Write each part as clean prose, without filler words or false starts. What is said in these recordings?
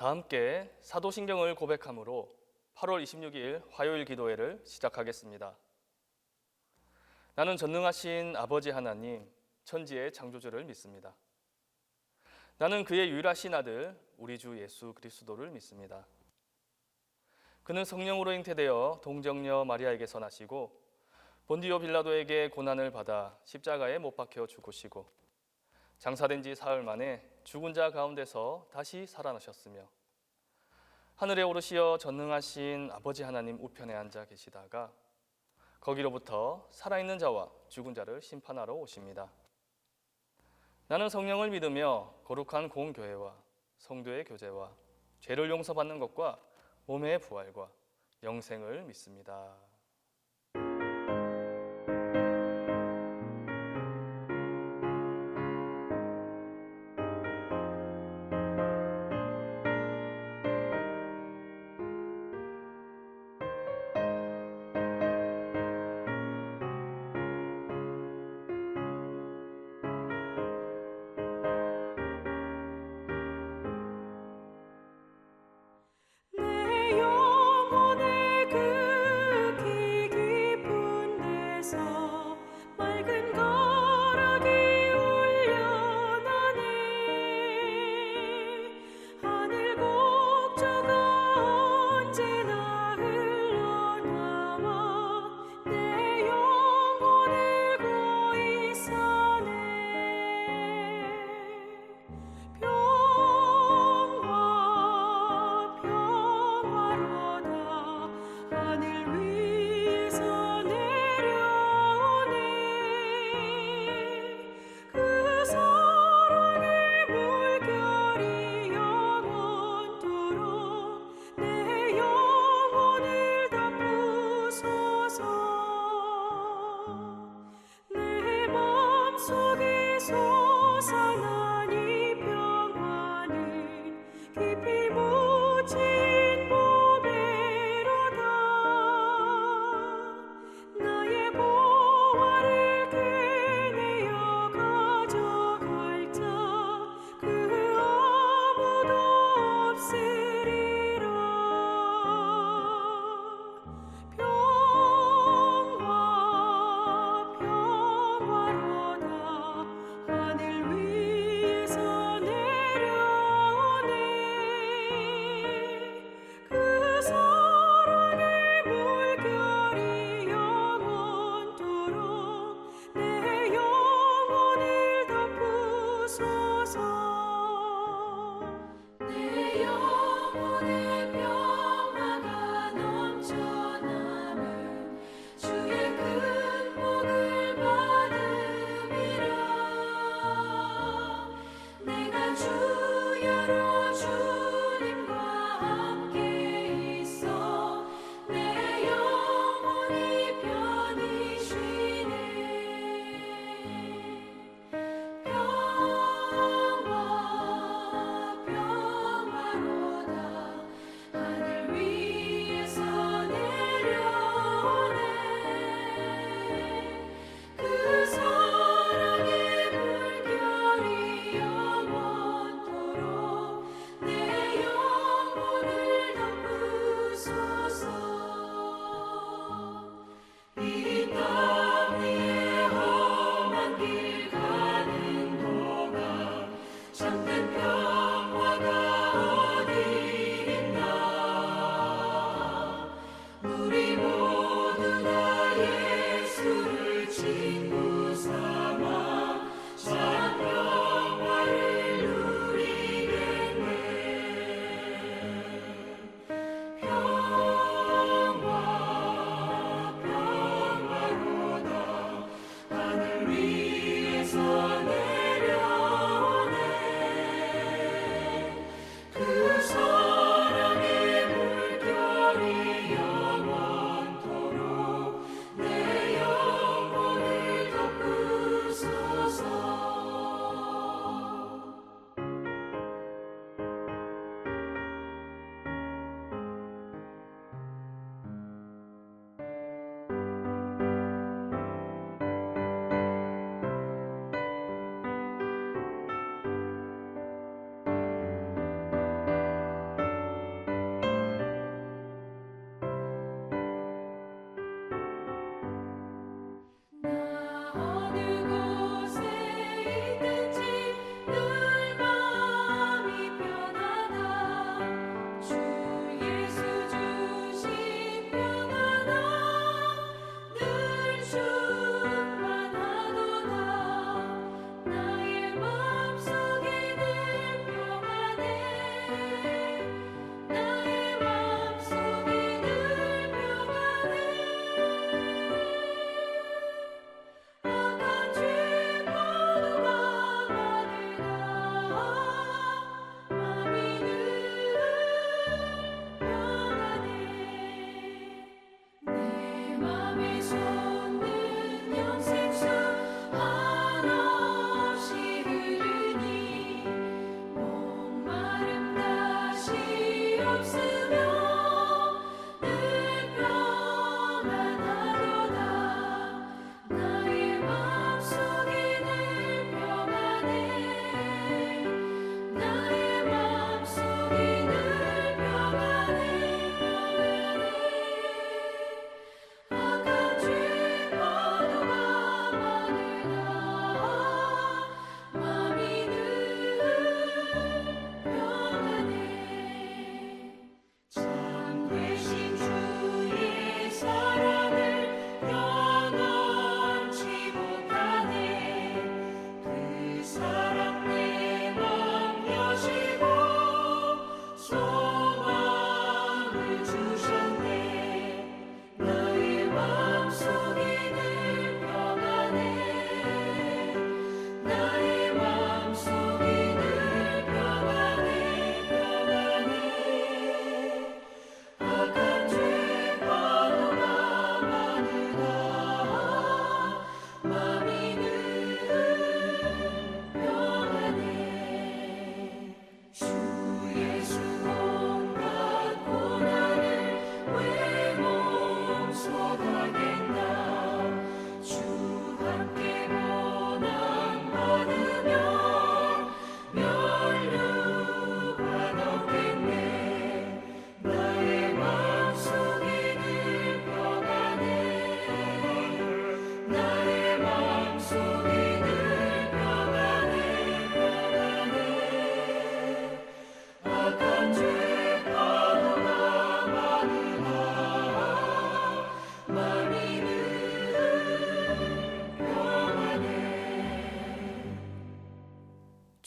다 함께 사도신경을 고백함으로 8월 26일 화요일 기도회를 시작하겠습니다. 나는 전능하신 아버지 하나님, 천지의 창조주를 믿습니다. 나는 그의 유일하신 아들, 우리 주 예수 그리스도를 믿습니다. 그는 성령으로 잉태되어 동정녀 마리아에게서 나시고 본디오 빌라도에게 고난을 받아 십자가에 못 박혀 죽으시고 장사된 지 사흘 만에 죽은 자 가운데서 다시 살아나셨으며 하늘에 오르시어 전능하신 아버지 하나님 우편에 앉아 계시다가 거기로부터 살아있는 자와 죽은 자를 심판하러 오십니다. 나는 성령을 믿으며 거룩한 공교회와 성도의 교제와 죄를 용서받는 것과 몸의 부활과 영생을 믿습니다. 내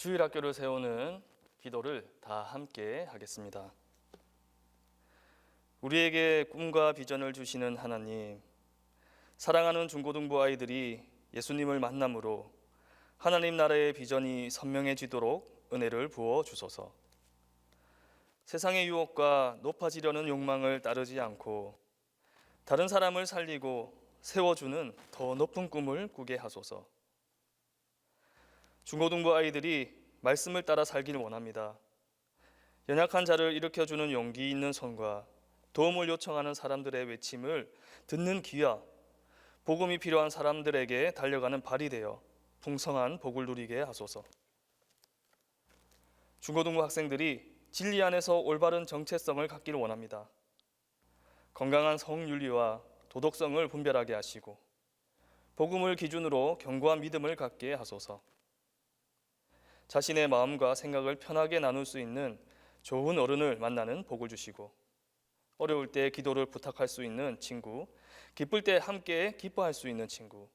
주일학교를 세우는 기도를 다 함께 하겠습니다. 우리에게 꿈과 비전을 주시는 하나님, 사랑하는 중고등부 아이들이 예수님을 만남으로 하나님 나라의 비전이 선명해지도록 은혜를 부어 주소서. 세상의 유혹과 높아지려는 욕망을 따르지 않고 다른 사람을 살리고 세워주는 더 높은 꿈을 꾸게 하소서. 중고등부 아이들이 말씀을 따라 살기를 원합니다. 연약한 자를 일으켜주는 용기 있는 손과 도움을 요청하는 사람들의 외침을 듣는 귀와 복음이 필요한 사람들에게 달려가는 발이 되어 풍성한 복을 누리게 하소서. 중고등부 학생들이 진리 안에서 올바른 정체성을 갖기를 원합니다. 건강한 성윤리와 도덕성을 분별하게 하시고 복음을 기준으로 견고한 믿음을 갖게 하소서. 자신의 마음과 생각을 편하게 나눌 수 있는 좋은 어른을 만나는 복을 주시고 어려울 때 기도를 부탁할 수 있는 친구, 기쁠 때 함께 기뻐할 수 있는 친구,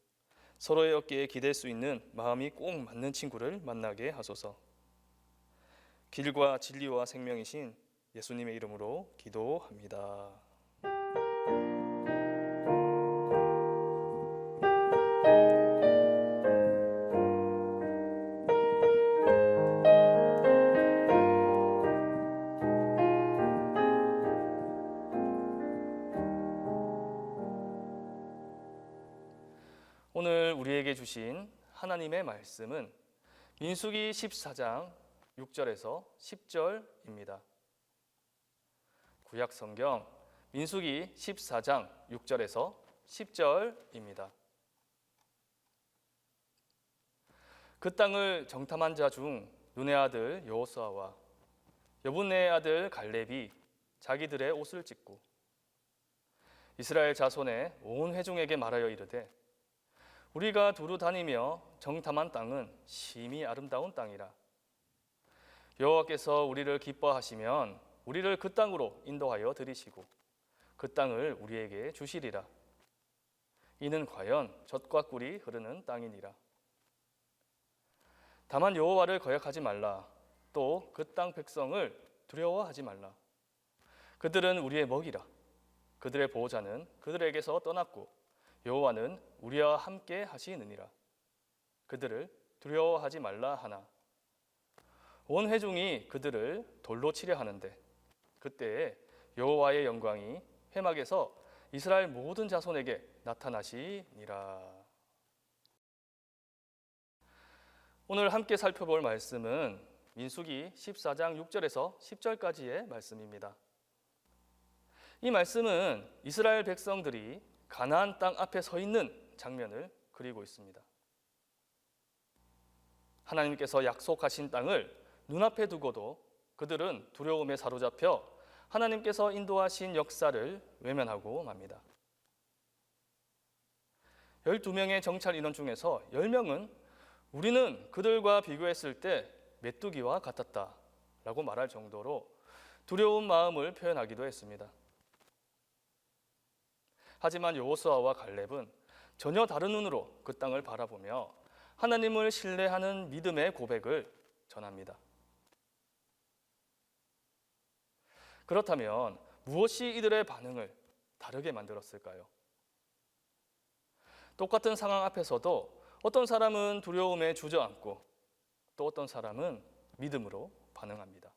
서로의 어깨에 기댈 수 있는 마음이 꼭 맞는 친구를 만나게 하소서. 길과 진리와 생명이신 예수님의 이름으로 기도합니다. 오늘 우리에게 주신 하나님의 말씀은 민수기 14장 6절에서 10절입니다. 구약 성경 민수기 14장 6절에서 10절입니다. 그 땅을 정탐한 자 중 눈의 아들 여호수아와 여분네의 아들 갈렙이 자기들의 옷을 찢고 이스라엘 자손의 온 회중에게 말하여 이르되 우리가 두루 다니며 정탐한 땅은 심히 아름다운 땅이라. 여호와께서 우리를 기뻐하시면 우리를 그 땅으로 인도하여 들이시고 그 땅을 우리에게 주시리라. 이는 과연 젖과 꿀이 흐르는 땅이니라. 다만 여호와를 거역하지 말라. 또 그 땅 백성을 두려워하지 말라. 그들은 우리의 먹이라. 그들의 보호자는 그들에게서 떠났고 여호와는 우리와 함께 하시느니라. 그들을 두려워하지 말라 하나 온 회중이 그들을 돌로 치려 하는데 그때에 여호와의 영광이 회막에서 이스라엘 모든 자손에게 나타나시니라. 오늘 함께 살펴볼 말씀은 민수기 14장 6절에서 10절까지의 말씀입니다. 이 말씀은 이스라엘 백성들이 가나안 땅 앞에 서 있는 장면을 그리고 있습니다. 하나님께서 약속하신 땅을 눈앞에 두고도 그들은 두려움에 사로잡혀 하나님께서 인도하신 역사를 외면하고 맙니다. 12명의 정찰 인원 중에서 10명은 우리는 그들과 비교했을 때 메뚜기와 같았다 라고 말할 정도로 두려운 마음을 표현하기도 했습니다. 하지만 여호수아와 갈렙은 전혀 다른 눈으로 그 땅을 바라보며 하나님을 신뢰하는 믿음의 고백을 전합니다. 그렇다면 무엇이 이들의 반응을 다르게 만들었을까요? 똑같은 상황 앞에서도 어떤 사람은 두려움에 주저앉고 또 어떤 사람은 믿음으로 반응합니다.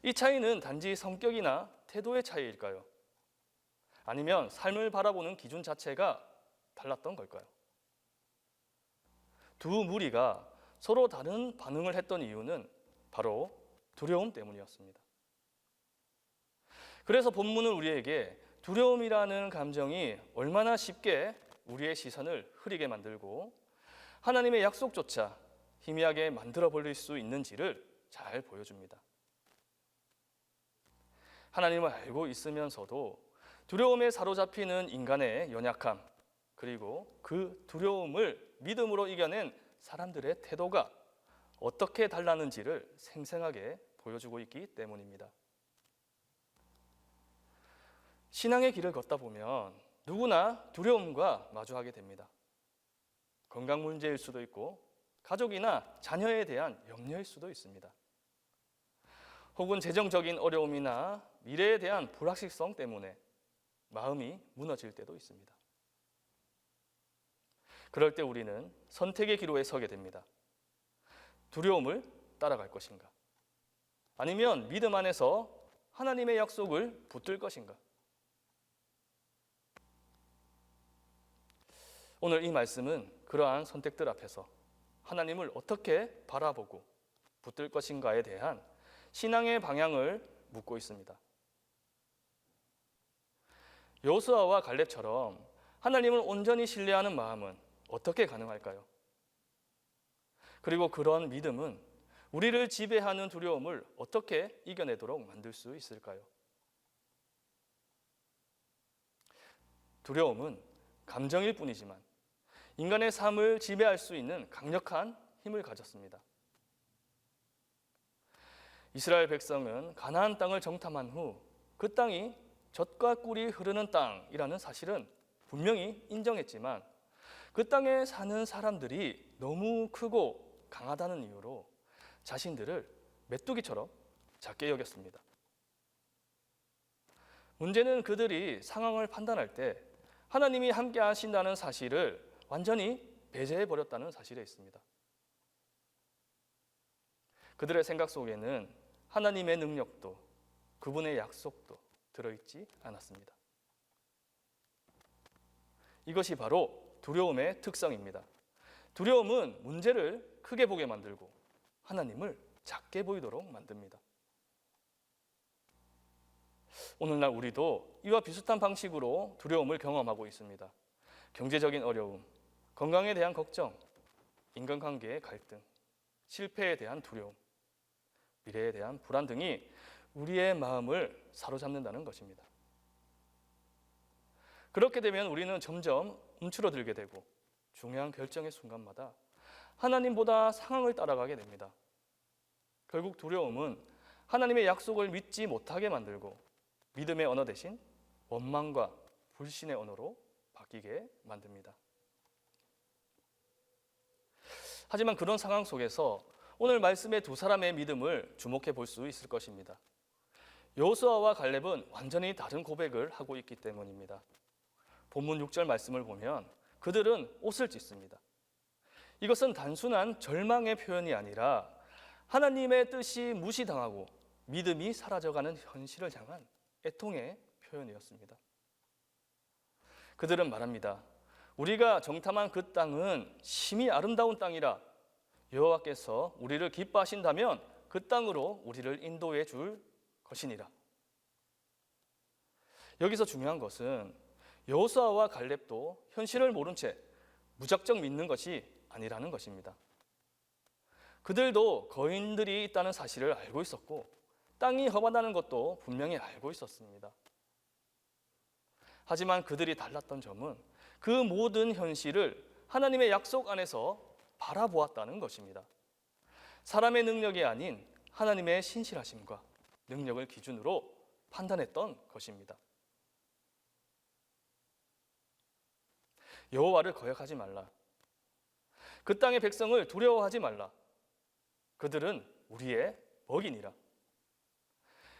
이 차이는 단지 성격이나 태도의 차이일까요? 아니면 삶을 바라보는 기준 자체가 달랐던 걸까요? 두 무리가 서로 다른 반응을 했던 이유는 바로 두려움 때문이었습니다. 그래서 본문은 우리에게 두려움이라는 감정이 얼마나 쉽게 우리의 시선을 흐리게 만들고 하나님의 약속조차 희미하게 만들어 버릴 수 있는지를 잘 보여줍니다. 하나님을 알고 있으면서도 두려움에 사로잡히는 인간의 연약함, 그리고 그 두려움을 믿음으로 이겨낸 사람들의 태도가 어떻게 달랐는지를 생생하게 보여주고 있기 때문입니다. 신앙의 길을 걷다 보면 누구나 두려움과 마주하게 됩니다. 건강 문제일 수도 있고 가족이나 자녀에 대한 염려일 수도 있습니다. 혹은 재정적인 어려움이나 미래에 대한 불확실성 때문에 마음이 무너질 때도 있습니다. 그럴 때 우리는 선택의 기로에 서게 됩니다. 두려움을 따라갈 것인가? 아니면 믿음 안에서 하나님의 약속을 붙들 것인가? 오늘 이 말씀은 그러한 선택들 앞에서 하나님을 어떻게 바라보고 붙들 것인가에 대한 신앙의 방향을 묻고 있습니다. 여호수아와 갈렙처럼 하나님을 온전히 신뢰하는 마음은 어떻게 가능할까요? 그리고 그런 믿음은 우리를 지배하는 두려움을 어떻게 이겨내도록 만들 수 있을까요? 두려움은 감정일 뿐이지만 인간의 삶을 지배할 수 있는 강력한 힘을 가졌습니다. 이스라엘 백성은 가나안 땅을 정탐한 후 그 땅이 젖과 꿀이 흐르는 땅이라는 사실은 분명히 인정했지만 그 땅에 사는 사람들이 너무 크고 강하다는 이유로 자신들을 메뚜기처럼 작게 여겼습니다. 문제는 그들이 상황을 판단할 때 하나님이 함께 하신다는 사실을 완전히 배제해버렸다는 사실에 있습니다. 그들의 생각 속에는 하나님의 능력도 그분의 약속도 들어있지 않았습니다. 이것이 바로 두려움의 특성입니다. 두려움은 문제를 크게 보게 만들고 하나님을 작게 보이도록 만듭니다. 오늘날 우리도 이와 비슷한 방식으로 두려움을 경험하고 있습니다. 경제적인 어려움, 건강에 대한 걱정, 인간관계의 갈등, 실패에 대한 두려움, 미래에 대한 불안 등이 우리의 마음을 사로잡는다는 것입니다. 그렇게 되면 우리는 점점 움츠러들게 되고 중요한 결정의 순간마다 하나님보다 상황을 따라가게 됩니다. 결국 두려움은 하나님의 약속을 믿지 못하게 만들고 믿음의 언어 대신 원망과 불신의 언어로 바뀌게 만듭니다. 하지만 그런 상황 속에서 오늘 말씀의 두 사람의 믿음을 주목해 볼 수 있을 것입니다. 여호수아와 갈렙은 완전히 다른 고백을 하고 있기 때문입니다. 본문 6절 말씀을 보면 그들은 옷을 찢습니다. 이것은 단순한 절망의 표현이 아니라 하나님의 뜻이 무시당하고 믿음이 사라져가는 현실을 향한 애통의 표현이었습니다. 그들은 말합니다. 우리가 정탐한 그 땅은 심히 아름다운 땅이라 여호와께서 우리를 기뻐하신다면 그 땅으로 우리를 인도해 줄 것이니라. 여기서 중요한 것은 여호수아와 갈렙도 현실을 모른 채 무작정 믿는 것이 아니라는 것입니다. 그들도 거인들이 있다는 사실을 알고 있었고 땅이 험하다는 것도 분명히 알고 있었습니다. 하지만 그들이 달랐던 점은 그 모든 현실을 하나님의 약속 안에서 바라보았다는 것입니다. 사람의 능력이 아닌 하나님의 신실하심과 능력을 기준으로 판단했던 것입니다. 여호와를 거역하지 말라. 그 땅의 백성을 두려워하지 말라. 그들은 우리의 먹이니라.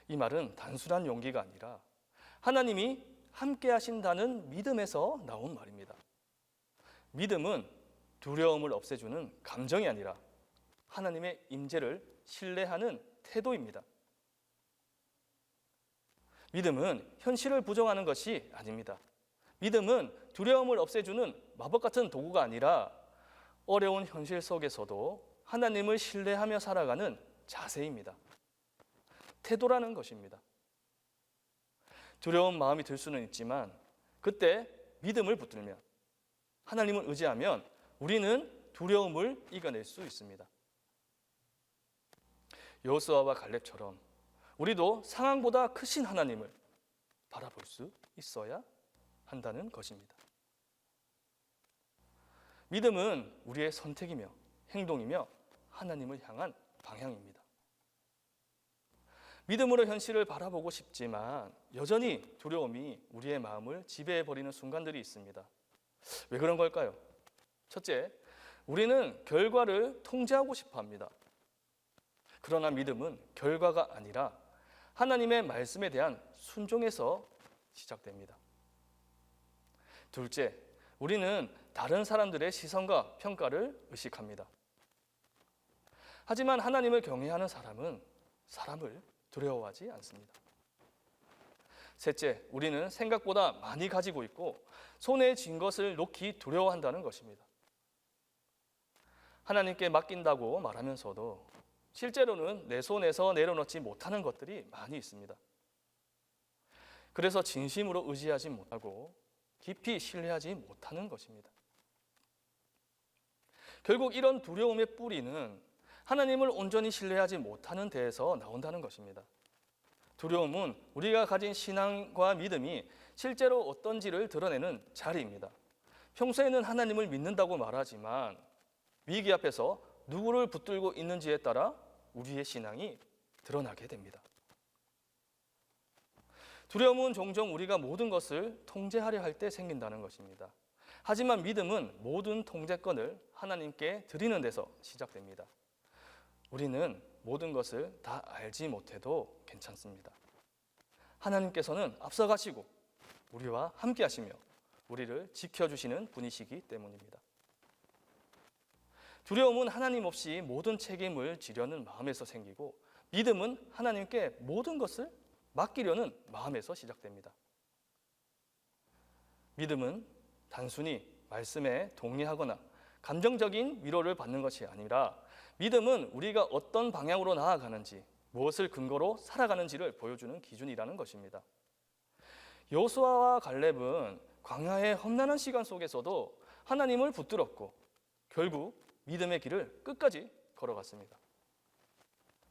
이 말은 단순한 용기가 아니라 하나님이 함께 하신다는 믿음에서 나온 말입니다. 믿음은 두려움을 없애주는 감정이 아니라 하나님의 임재를 신뢰하는 태도입니다. 믿음은 현실을 부정하는 것이 아닙니다. 믿음은 두려움을 없애주는 마법 같은 도구가 아니라 어려운 현실 속에서도 하나님을 신뢰하며 살아가는 자세입니다. 태도라는 것입니다. 두려운 마음이 들 수는 있지만 그때 믿음을 붙들면, 하나님을 의지하면 우리는 두려움을 이겨낼 수 있습니다. 여호수아와 갈렙처럼 우리도 상황보다 크신 하나님을 바라볼 수 있어야 한다는 것입니다. 믿음은 우리의 선택이며 행동이며 하나님을 향한 방향입니다. 믿음으로 현실을 바라보고 싶지만 여전히 두려움이 우리의 마음을 지배해버리는 순간들이 있습니다. 왜 그런 걸까요? 첫째, 우리는 결과를 통제하고 싶어 합니다. 그러나 믿음은 결과가 아니라 하나님의 말씀에 대한 순종에서 시작됩니다. 둘째, 우리는 다른 사람들의 시선과 평가를 의식합니다. 하지만 하나님을 경외하는 사람은 사람을 두려워하지 않습니다. 셋째, 우리는 생각보다 많이 가지고 있고 손에 쥔 것을 놓기 두려워한다는 것입니다. 하나님께 맡긴다고 말하면서도 실제로는 내 손에서 내려놓지 못하는 것들이 많이 있습니다. 그래서 진심으로 의지하지 못하고 깊이 신뢰하지 못하는 것입니다. 결국 이런 두려움의 뿌리는 하나님을 온전히 신뢰하지 못하는 데에서 나온다는 것입니다. 두려움은 우리가 가진 신앙과 믿음이 실제로 어떤지를 드러내는 자리입니다. 평소에는 하나님을 믿는다고 말하지만 위기 앞에서 누구를 붙들고 있는지에 따라 우리의 신앙이 드러나게 됩니다. 두려움은 종종 우리가 모든 것을 통제하려 할 때 생긴다는 것입니다. 하지만 믿음은 모든 통제권을 하나님께 드리는 데서 시작됩니다. 우리는 모든 것을 다 알지 못해도 괜찮습니다. 하나님께서는 앞서가시고 우리와 함께 하시며 우리를 지켜주시는 분이시기 때문입니다. 두려움은 하나님 없이 모든 책임을 지려는 마음에서 생기고 믿음은 하나님께 모든 것을 맡기려는 마음에서 시작됩니다. 믿음은 단순히 말씀에 동의하거나 감정적인 위로를 받는 것이 아니라 믿음은 우리가 어떤 방향으로 나아가는지, 무엇을 근거로 살아가는지를 보여주는 기준이라는 것입니다. 여호수아와 갈렙은 광야의 험난한 시간 속에서도 하나님을 붙들었고 결국 믿음의 길을 끝까지 걸어갔습니다.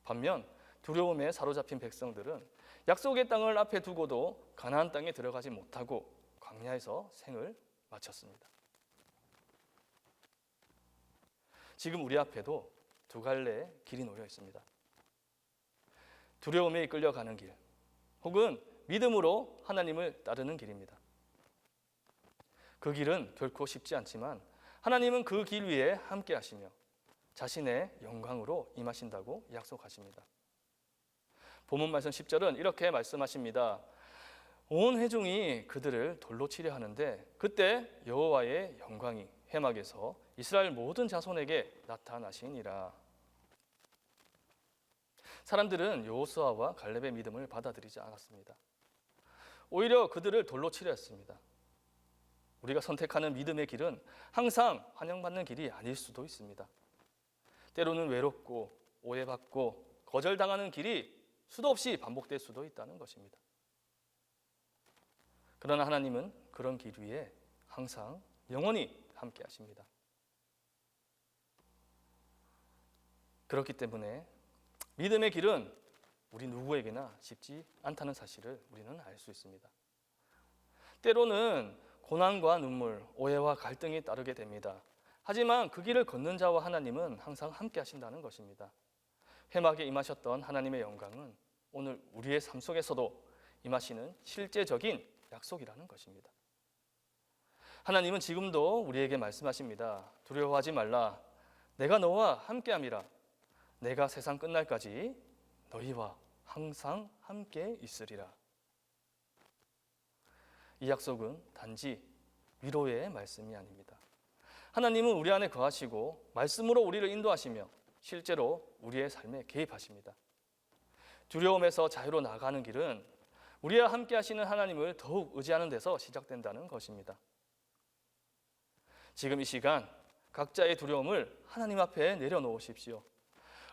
반면 두려움에 사로잡힌 백성들은 약속의 땅을 앞에 두고도 가나안 땅에 들어가지 못하고 광야에서 생을 마쳤습니다. 지금 우리 앞에도 두 갈래의 길이 놓여 있습니다. 두려움에 이끌려가는 길, 혹은 믿음으로 하나님을 따르는 길입니다. 그 길은 결코 쉽지 않지만 하나님은 그 길 위에 함께 하시며 자신의 영광으로 임하신다고 약속하십니다. 본문 말씀 10절은 이렇게 말씀하십니다. 온 회중이 그들을 돌로 치려 하는데 그때 여호와의 영광이 회막에서 이스라엘 모든 자손에게 나타나시니라. 사람들은 여호수아와 갈렙의 믿음을 받아들이지 않았습니다. 오히려 그들을 돌로 치려 했습니다. 우리가 선택하는 믿음의 길은 항상 환영받는 길이 아닐 수도 있습니다. 때로는 외롭고 오해받고 거절당하는 길이 수도 없이 반복될 수도 있다는 것입니다. 그러나 하나님은 그런 길 위에 항상 영원히 함께 하십니다. 그렇기 때문에 믿음의 길은 우리 누구에게나 쉽지 않다는 사실을 우리는 알 수 있습니다. 때로는 고난과 눈물, 오해와 갈등이 따르게 됩니다. 하지만 그 길을 걷는 자와 하나님은 항상 함께 하신다는 것입니다. 회막에 임하셨던 하나님의 영광은 오늘 우리의 삶 속에서도 임하시는 실제적인 약속이라는 것입니다. 하나님은 지금도 우리에게 말씀하십니다. 두려워하지 말라. 내가 너와 함께함이라. 내가 세상 끝날까지 너희와 항상 함께 있으리라. 이 약속은 단지 위로의 말씀이 아닙니다. 하나님은 우리 안에 거하시고 말씀으로 우리를 인도하시며 실제로 우리의 삶에 개입하십니다. 두려움에서 자유로 나가는 길은 우리와 함께 하시는 하나님을 더욱 의지하는 데서 시작된다는 것입니다. 지금 이 시간 각자의 두려움을 하나님 앞에 내려놓으십시오.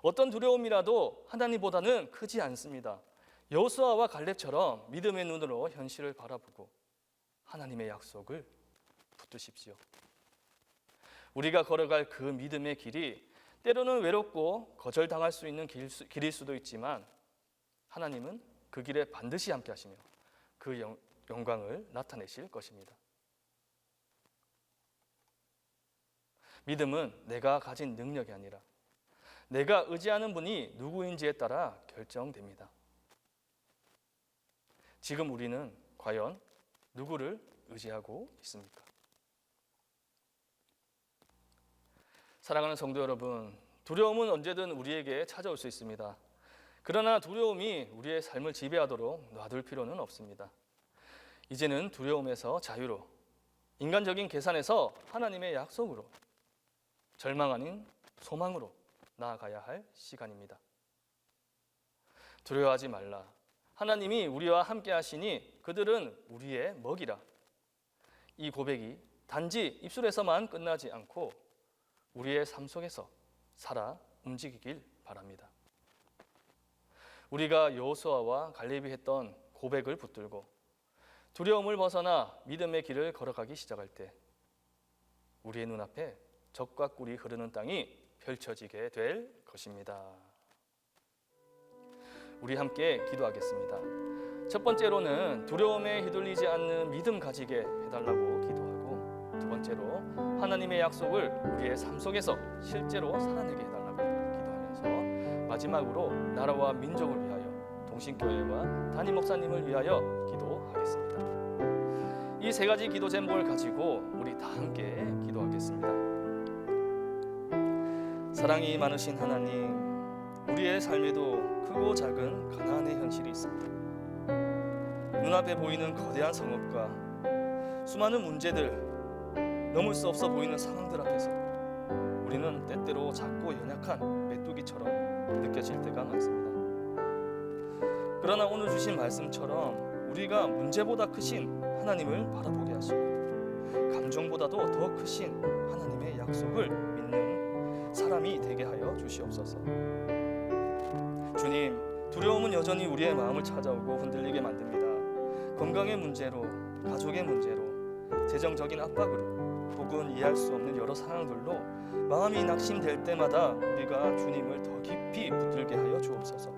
어떤 두려움이라도 하나님보다는 크지 않습니다. 여호수아와 갈렙처럼 믿음의 눈으로 현실을 바라보고 하나님의 약속을 붙드십시오. 우리가 걸어갈 그 믿음의 길이 때로는 외롭고 거절당할 수 있는 길일 수도 있지만 하나님은 그 길에 반드시 함께 하시며 그 영광을 나타내실 것입니다. 믿음은 내가 가진 능력이 아니라 내가 의지하는 분이 누구인지에 따라 결정됩니다. 지금 우리는 과연 누구를 의지하고 있습니까? 사랑하는 성도 여러분, 두려움은 언제든 우리에게 찾아올 수 있습니다. 그러나 두려움이 우리의 삶을 지배하도록 놔둘 필요는 없습니다. 이제는 두려움에서 자유로, 인간적인 계산에서 하나님의 약속으로, 절망 아닌 소망으로 나아가야 할 시간입니다. 두려워하지 말라. 하나님이 우리와 함께 하시니 그들은 우리의 먹이라. 이 고백이 단지 입술에서만 끝나지 않고 우리의 삶 속에서 살아 움직이길 바랍니다. 우리가 여호수아와 갈렙이 했던 고백을 붙들고 두려움을 벗어나 믿음의 길을 걸어가기 시작할 때 우리의 눈앞에 젖과 꿀이 흐르는 땅이 펼쳐지게 될 것입니다. 우리 함께 기도하겠습니다. 첫 번째로는 두려움에 휘둘리지 않는 믿음 가지게 해달라고 기도하고, 두 번째로 하나님의 약속을 우리의 삶 속에서 실제로 살아내게 해달라고 기도하면서 마지막으로 나라와 민족을 위하여 동신교회와 담임 목사님을 위하여 기도하겠습니다. 이 세 가지 기도 제목을 가지고 우리 다 함께 기도하겠습니다. 사랑이 많으신 하나님, 우리의 삶에도 크고 작은 가난의 현실이 있습니다. 눈앞에 보이는 거대한 성읍과 수많은 문제들, 넘을 수 없어 보이는 상황들 앞에서 우리는 때때로 작고 연약한 메뚜기처럼 느껴질 때가 많습니다. 그러나 오늘 주신 말씀처럼 우리가 문제보다 크신 하나님을 바라보게 하시고 감정보다도 더 크신 하나님의 약속을 믿는 사람이 되게 하여 주시옵소서. 주님, 두려움은 여전히 우리의 마음을 찾아오고 흔들리게 만듭니다. 건강의 문제로, 가족의 문제로, 재정적인 압박으로 혹은 이해할 수 없는 여러 상황들로 마음이 낙심될 때마다 우리가 주님을 더 깊이 붙들게 하여 주옵소서.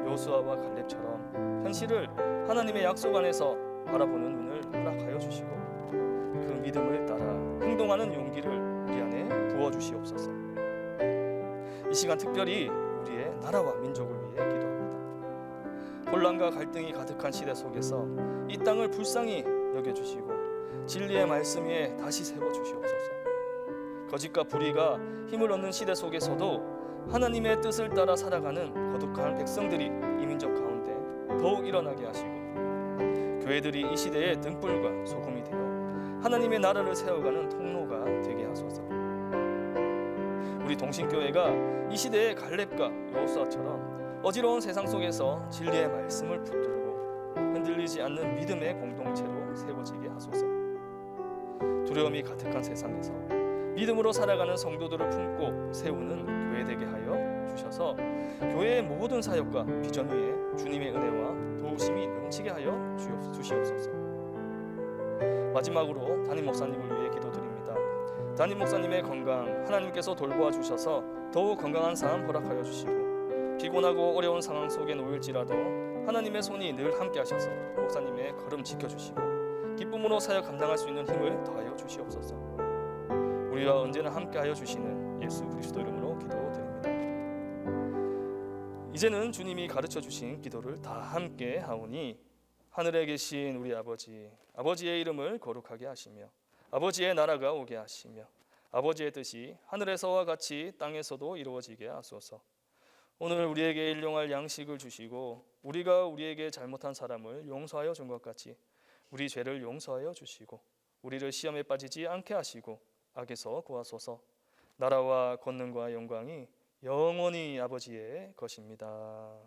여호수아와 갈렙처럼 현실을 하나님의 약속 안에서 바라보는 눈을 허락하여 주시고 그 믿음을 따라 행동하는 용기를 우리 안에 부어주시옵소서. 이 시간 특별히 우리의 나라와 민족을 위해 기도합니다. 혼란과 갈등이 가득한 시대 속에서 이 땅을 불쌍히 여겨주시고 진리의 말씀 위에 다시 세워주시옵소서. 거짓과 불의가 힘을 얻는 시대 속에서도 하나님의 뜻을 따라 살아가는 거룩한 백성들이 이 민족 가운데 더욱 일어나게 하시고 교회들이 이 시대의 등불과 소금이 되어 하나님의 나라를 세워가는 통로가 되게 하소서. 우리 동신교회가 이 시대의 갈렙과 여호수아처럼 어지러운 세상 속에서 진리의 말씀을 붙들고 흔들리지 않는 믿음의 공동체로 세워지게 하소서. 두려움이 가득한 세상에서 믿음으로 살아가는 성도들을 품고 세우는 교회 되게 하여 주셔서 교회의 모든 사역과 비전 위에 주님의 은혜와 도우심이 넘치게 하여 주시옵소서. 마지막으로 담임 목사님을 위해 기도드립니다. 담임 목사님의 건강 하나님께서 돌보아 주셔서 더욱 건강한 삶 허락하여 주시고, 피곤하고 어려운 상황 속에 놓일지라도 하나님의 손이 늘 함께 하셔서 목사님의 걸음 지켜주시고 기쁨으로 사역 감당할 수 있는 힘을 더하여 주시옵소서. 우리와 언제나 함께하여 주시는 예수 그리스도 이름으로 기도드립니다. 이제는 주님이 가르쳐 주신 기도를 다 함께 하오니, 하늘에 계신 우리 아버지의 이름을 거룩하게 하시며 아버지의 나라가 오게 하시며 아버지의 뜻이 하늘에서와 같이 땅에서도 이루어지게 하소서. 오늘 우리에게 일용할 양식을 주시고 우리가 우리에게 잘못한 사람을 용서하여 준 것 같이 우리 죄를 용서하여 주시고 우리를 시험에 빠지지 않게 하시고 악에서 구하소서. 나라와 권능과 영광이 영원히 아버지의 것입니다.